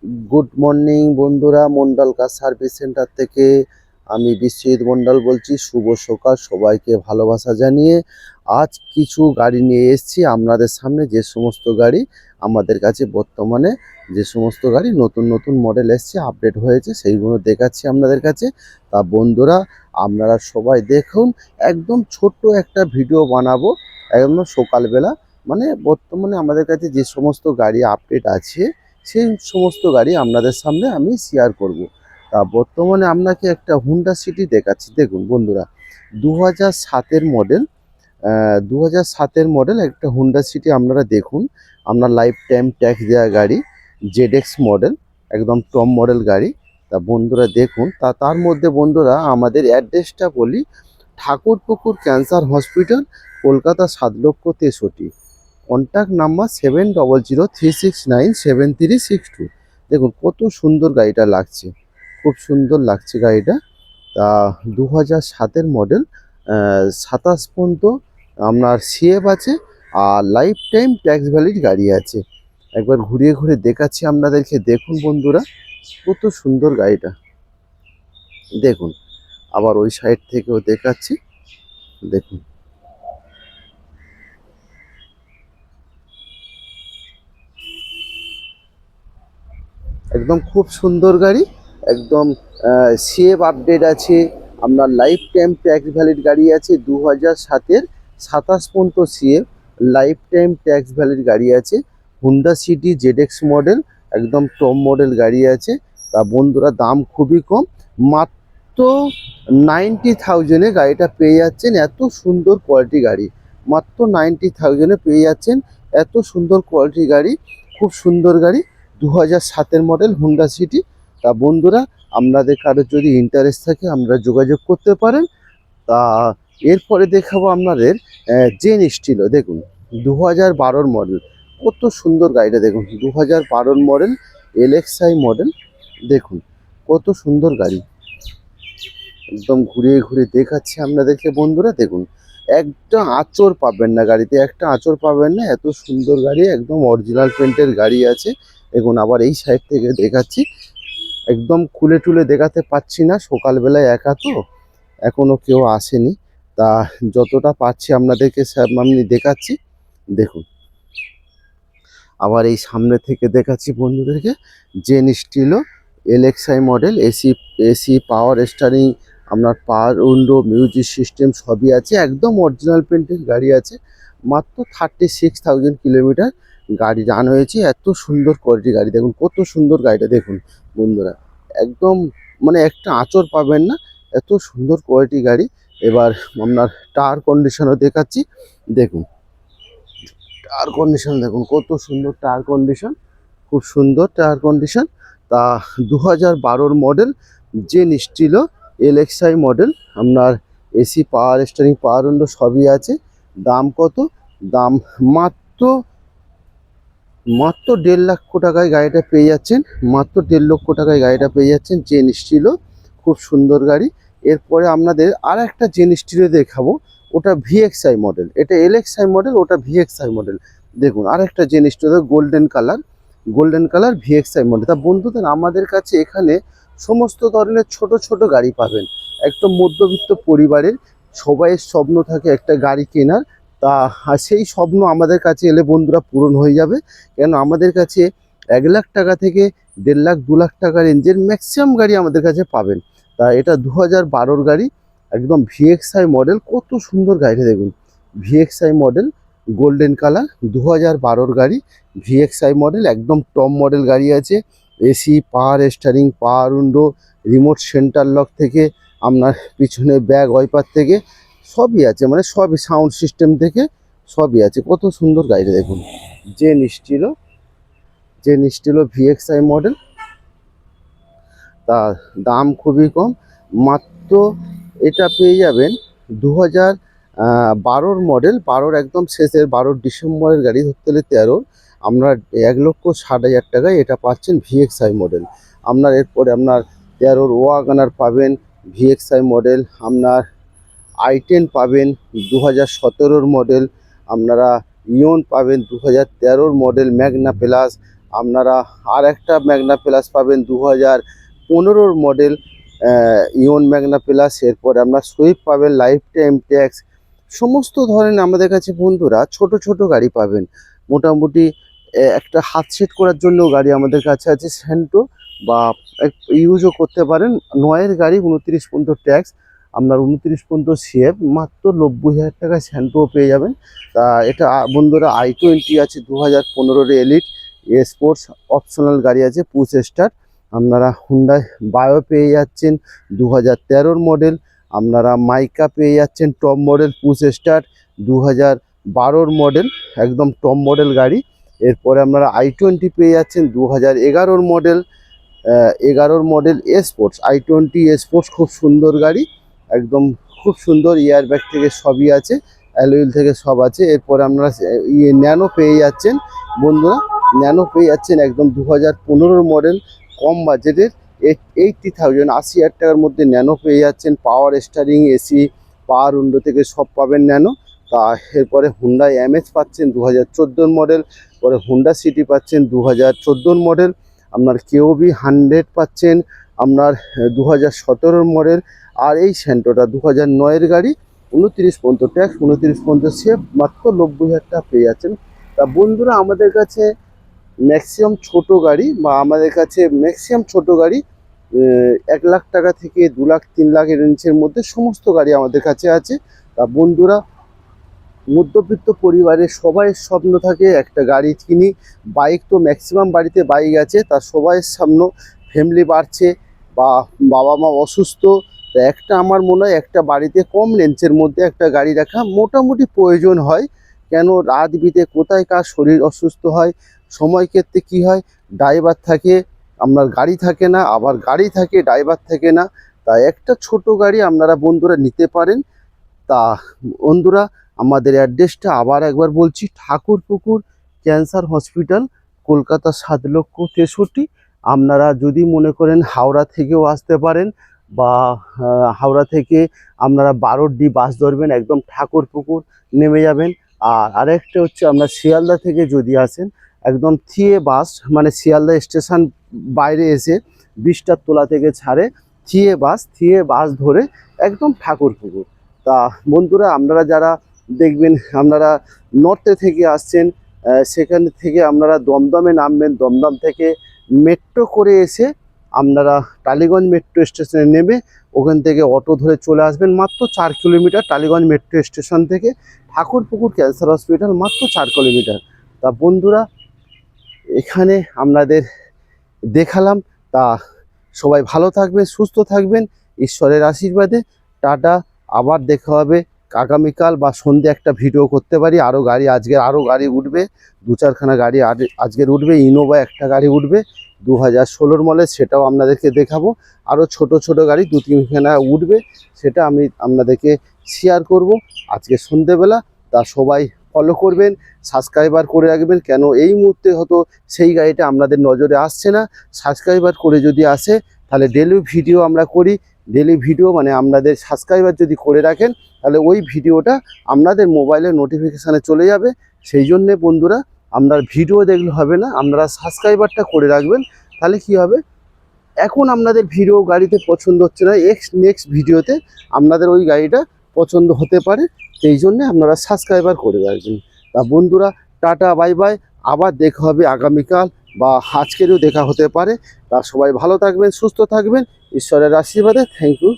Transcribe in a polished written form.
Good morning বন্ধুরা, Mondal car service centre থেকে আমি বিশ্বজিৎ মন্ডল বলছি। শুভ সকাল সবাইকে, ভালোবাসা জানিয়ে আজ কিছু গাড়ি নিয়ে এসেছি আপনাদের সামনে। যে সমস্ত গাড়ি আমাদের কাছে বর্তমানে, যে সমস্ত গাড়ি নতুন নতুন মডেল এসছে, আপডেট হয়েছে, সেইগুলো দেখাচ্ছি আপনাদের কাছে। তা বন্ধুরা, আপনারা সবাই দেখুন। একদম ছোট্ট একটা ভিডিও বানাবো একদম সকালবেলা, মানে বর্তমানে আমাদের কাছে যে সমস্ত গাড়ি আপডেট আছে সেই সমস্ত গাড়ি আপনাদের সামনে আমি শেয়ার করব। তা বর্তমানে আপনাকে একটা হুন্ডা সিটি দেখাচ্ছি। দেখুন বন্ধুরা, 2007-এর মডেল, 2007-এর মডেল একটা হুন্ডা সিটি আপনারা দেখুন। আপনার লাইফ টাইম ট্যাক্স দেওয়া গাড়ি, জেডএক্স মডেল, একদম টপ মডেল গাড়ি। তা বন্ধুরা দেখুন, তার মধ্যে বন্ধুরা আমাদের অ্যাড্রেসটা বলি। Thakurpukur cancer hospital, Kolkata 7,63,000। Contact number 7003697362। দেখুন কত সুন্দর গাড়িটা লাগছে, খুব সুন্দর লাগছে গাড়িটা। তা 2007-এর মডেল, 27 পর্যন্ত আপনার সিএফ আছে, আর লাইফ টাইম ট্যাক্স ভ্যালিড গাড়ি আছে। একবার ঘুরিয়ে ঘুরে দেখাচ্ছি আপনাদেরকে। দেখুন বন্ধুরা, কত সুন্দর গাড়িটা দেখুন। আবার ওই সাইড থেকেও দেখাচ্ছি, দেখুন। একদম খুব সুন্দর গাড়ি, একদম সিএফ আপডেট আছে, আপনার লাইফ টাইম ট্যাক্স ভ্যালিড গাড়ি আছে। 2007-এর 27 পর্যন্ত CF, life time tax valid গাড়ি আছে। হুন্ডা সিটি জেডএক্স মডেল, একদম টপ মডেল গাড়ি আছে। তা বন্ধুরা, দাম খুবই কম, মাত্র 90,000-এ গাড়িটা পেয়ে যাচ্ছেন। এত সুন্দর কোয়ালিটি গাড়ি, মাত্র 90,000-এ পেয়ে যাচ্ছেন। এত সুন্দর কোয়ালিটি গাড়ি, খুব সুন্দর গাড়ি। 2007-এর মডেল হুন্ডা সিটি। তা বন্ধুরা, আপনাদের কারোর যদি ইন্টারেস্ট থাকে আপনারা যোগাযোগ করতে পারেন। তা এরপরে দেখাবো আপনাদের জেন স্টিলো। দেখুন 2012-র মডেল, কত সুন্দর গাড়িটা দেখুন। 2012-র মডেল, এলএক্সআই মডেল। দেখুন কত সুন্দর গাড়ি, একদম ঘুরিয়ে ঘুরিয়ে দেখাচ্ছি আপনাদেরকে বন্ধুরা। দেখুন একটা আঁচড় পাবেন না গাড়িতে, একটা আঁচড় পাবেন না, এত সুন্দর গাড়ি, একদম অরিজিনাল পেন্টের গাড়ি আছে। দেখুন আবার এই সাইড থেকে দেখাচ্ছি। একদম খুলে টুলে দেখাতে পাচ্ছি না, সকালবেলায় একা তো, এখনো কেউ আসেনি। তা যতটা পাচ্ছি আপনাদেরকে আমি দেখাচ্ছি। দেখুন আবার এই সামনে থেকে দেখাচ্ছি বন্ধুদেরকে। Zen Estilo LXI model, AC AC power steering, আপনার পাওয়ার উইন্ডো, মিউজিক সিস্টেম সবই আছে, একদম অরিজিনাল পেন্টের গাড়ি আছে। মাত্র 36,000 কিলোমিটার গাড়ি রান হয়েছে। এত সুন্দর কোয়ালিটি গাড়ি, দেখুন কত সুন্দর গাড়িটা দেখুন বন্ধুরা। একদম মানে একটা আঁচড় পাবেন না, এত সুন্দর কোয়ালিটি গাড়ি। এবার আপনার টায়ার কন্ডিশনও দেখাচ্ছি। দেখুন টায়ার কন্ডিশন দেখুন, কত সুন্দর টায়ার কন্ডিশন, খুব সুন্দর টায়ার কন্ডিশন। তা 2012-র model, gen Estilo LXI model, আপনার এসি পাওয়ার স্টারিং, পাওয়ার উইন্ডো সবই আছে। দাম কত? দাম মাত্র মাত্র 1.5 লক্ষ টাকায় গাড়িটা পেয়ে যাচ্ছেন। মাত্র 1.5 লক্ষ টাকায় গাড়িটা পেয়ে যাচ্ছেন, জেন স্টিলো, খুব সুন্দর গাড়ি। এরপরে আপনাদের আর একটা জেন স্টিলো দেখাবো, ওটা ভিএক্সআই মডেল। এটা এলএক্সআই মডেল, ওটা ভিএক্সআই মডেল। দেখুন আর একটা Zen Estilo, golden colour, golden colour VXI model. তা বন্ধুদের, আমাদের কাছে এখানে সমস্ত ধরনের ছোট ছোট গাড়ি পাবেন। একদম মধ্যবিত্ত পরিবারের সবাইয়ের স্বপ্ন থাকে একটা গাড়ি কেনার। তা সেই স্বপ্ন আমাদের কাছে এলে বন্ধুরা পূরণ হয়ে যাবে। কেন আমাদের কাছে 1 লাখ টাকা থেকে 1.5 লাখ 2 লাখ টাকা রেঞ্জের ম্যাক্সিমাম গাড়ি আমাদের কাছে পাবেন। তা এটা 2012-র গাড়ি, একদম ভিএক্সআই মডেল, কত সুন্দর গাড়িটা দেখুন। ভিএক্সআই মডেল, গোল্ডেন কালার, 2012-র গাড়ি, ভিএক্সআই মডেল, একদম টপ মডেল গাড়ি আছে। এসি পাওয়ার স্টারিং, পাওয়ার উইন্ডো, রিমোট সেন্টার লক থেকে আপনার পিছনে ব্যাগ ওয়াইপার থেকে সবই আছে, মানে সবই সাউন্ড সিস্টেম থেকে সবই আছে। কত সুন্দর গাড়িটা দেখুন। Zen Estilo, Zen Estilo VXI model. তা দাম খুবই কম, মাত্র এটা পেয়ে যাবেন 2012-র মডেল, 12-র একদম শেষের, 12-র ডিসেম্বরের গাড়ি, ধরতে গেলে 13-র। আপনার 1,60,000 টাকায় এটা পাচ্ছেন ভিএক্সআই মডেল। আপনার এরপরে আপনার 13-র ওয়াগনার পাবেন, ভিএক্সআই মডেল। আপনার i10 পাবেন, 2017-র মডেল। আপনারা ইয়ন পাবেন, 2013-র মডেল ম্যাগনা প্লাস। আপনারা আর একটা ম্যাগনা প্লাস পাবেন 2015 মডেল ইওন ম্যাগনা প্লাস। এরপরে আপনার সুইফট পাবেন, লাইফ টাইম ট্যাক্স, সমস্ত ধরনের আমাদের কাছে বন্ধুরা ছোট ছোট গাড়ি পাবেন। মোটামুটি একটা হাত সেট করার জন্য গাড়ি আমাদের কাছে আছে স্যান্টো, বা ইউজও করতে পারেন। 9-এর গাড়ি, 29 পর্যন্ত ট্যাক্স, আপনার 29 পর্যন্ত সিএফ, মাত্র 90,000 টাকায় স্যান্টোও পেয়ে যাবেন। তা এটা বন্ধুরা i20 আছে 2015-এর এলিট স্পোর্টস, অপশনাল গাড়ি আছে পুশ স্টার্ট। আপনারা হুন্ডাই বায়ো পেয়ে যাচ্ছেন 2013-এর মডেল। আপনারা মাইকা পেয়ে যাচ্ছেন টপ মডেল পুশ স্টার্ট 2012-এর মডেল, একদম টপ মডেল গাড়ি। এরপরে আপনারা i20 পেয়ে যাচ্ছেন 2011-এর মডেল, 11-এর মডেল স্পোর্টস, i20 স্পোর্টস, খুব সুন্দর গাড়ি, একদম খুব সুন্দর, ইয়ার ব্যাগ থেকে সবই আছে, অ্যালুইল থেকে সব আছে। এরপরে আপনারা ন্যানো পেয়ে যাচ্ছেন বন্ধুরা, ন্যানো পেয়ে যাচ্ছেন একদম 2015-এর মডেল, কম বাজেটের 80,000, 80,000 টাকার মধ্যে ন্যানো পেয়ে যাচ্ছেন। পাওয়ার স্টারিং, এসি, পাওয়ার উইন্ডো থেকে সব পাবেন ন্যানো। তা এরপরে হুন্ডা এমএচ পাচ্ছেন 2014-এর মডেল, পরে হুন্ডা সিটি পাচ্ছেন 2014-এর মডেল। আপনার কেওবি 100 পাচ্ছেন আপনার 2017-এর মডেল। আর এই স্যান্টোটা 2009-এর গাড়ি, 29 পর্যন্ত ট্যাক্স, 29 পর্যন্ত সেফ, মাত্র 90,000 টাকা পেয়ে যাচ্ছেন। তা বন্ধুরা আমাদের কাছে ম্যাক্সিমাম ছোট গাড়ি, বা আমাদের কাছে ম্যাক্সিমাম ছোট গাড়ি 1 লাখ টাকা থেকে 2 লাখ 3 লাখ রেঞ্জের মধ্যে সমস্ত গাড়ি আমাদের কাছে আছে। তা বন্ধুরা, মধ্যবিত্ত পরিবারের সবাইয়ের স্বপ্ন থাকে একটা গাড়ি কিনি। বাইক তো ম্যাক্সিমাম বাড়িতে বাইক আছে, তার সবাইয়ের স্বপ্ন, ফ্যামিলি বাড়ছে বা বাবা মা অসুস্থ, তো একটা আমার মনে হয় একটা বাড়িতে কম রেঞ্জের মধ্যে একটা গাড়ি রাখা মোটামুটি প্রয়োজন হয়। কেন রাত বিতে কোথায় কার শরীর অসুস্থ হয়, সময় ক্ষেত্রে কী হয়, ড্রাইভার থাকে, আপনার গাড়ি থাকে না, আবার গাড়ি থাকে ড্রাইভার থাকে না। তাই একটা ছোট গাড়ি আপনারা বন্ধুরা নিতে পারেন। তা বন্ধুরা, আমাদের অ্যাড্রেসটা আবার একবার বলছি, ঠাকুরপুকুর ক্যান্সার হসপিটাল, কলকাতা 7,63,000। আপনারা যদি মনে করেন হাওড়া থেকেও আসতে পারেন, বা হাওড়া থেকে আপনারা 12D বাস ধরবেন, একদম ঠাকুরপুকুর নেমে যাবেন। আর আরেকটা হচ্ছে আপনার শিয়ালদা থেকে যদি আসেন, একদম থিয়ে বাস, মানে শিয়ালদা স্টেশন বাইরে এসে 20টার তোলা থেকে ছাড়ে, থিয়ে বাস ধরে একদম ঠাকুরপুকুর। তা বন্ধুরা, আপনারা যারা দেখবেন আপনারা নর্থে থেকে আসছেন, সেখান থেকে আপনারা দমদমে নামবেন, দমদম থেকে মেট্রো করে এসে আপনারা টালিগঞ্জ মেট্রো স্টেশনে নেমে ওখান থেকে অটো ধরে চলে আসবেন, মাত্র 4 কিলোমিটার টালিগঞ্জ মেট্রো স্টেশন থেকে ঠাকুরপুকুর ক্যান্সার হসপিটাল, মাত্র 4 কিলোমিটার। তা বন্ধুরা, এখানে আপনাদের দেখালাম। তা সবাই ভালো থাকবেন, সুস্থ থাকবেন, ঈশ্বরের আশীর্বাদে। টাটা, আবার দেখা হবে আগামীকাল বা সন্ধ্যে একটা ভিডিও করতে পারি। আরও গাড়ি, আজকের আরও গাড়ি উঠবে, 2-4খানা গাড়ি আজকের উঠবে, ইনোভা একটা গাড়ি উঠবে 2016-এর মডেল, সেটাও আপনাদেরকে দেখাবো। আরও ছোট ছোট গাড়ি 2-3খানা উঠবে, সেটা আমি আপনাদেরকে শেয়ার করব আজকে সন্ধ্যেবেলা। তা সবাই ফলো করবেন, সাবস্ক্রাইবার করে রাখবেন, কেন এই মুহূর্তে হয়তো সেই গাড়িটা আপনাদের নজরে আসছে না। সাবস্ক্রাইবার করে যদি আসে, তাহলে ডেলি ভিডিও আমরা করি, ডেলি ভিডিও মানে আপনাদের সাবস্ক্রাইবার যদি করে রাখেন, তাহলে ওই ভিডিওটা আপনাদের মোবাইলে নোটিফিকেশানে চলে যাবে। সেই জন্যে বন্ধুরা, আপনার ভিডিও দেখলে হবে না, আপনারা সাবস্ক্রাইবারটা করে রাখবেন। তাহলে কি হবে, এখন আপনাদের ভিডিও গাড়িতে পছন্দ হচ্ছে না, নেক্সট ভিডিওতে আপনাদের ওই গাড়িটা পছন্দ হতে পারে, সেই জন্যে আপনারা সাবস্ক্রাইবার করে রাখবেন। তা বন্ধুরা, টাটা, বাই বাই, আবার দেখা হবে আগামীকাল, বা আজকেরও দেখা হতে পারে। তা সবাই ভালো থাকবেন, সুস্থ থাকবেন, ঈশ্বরের আশীর্বাদে। Thank you.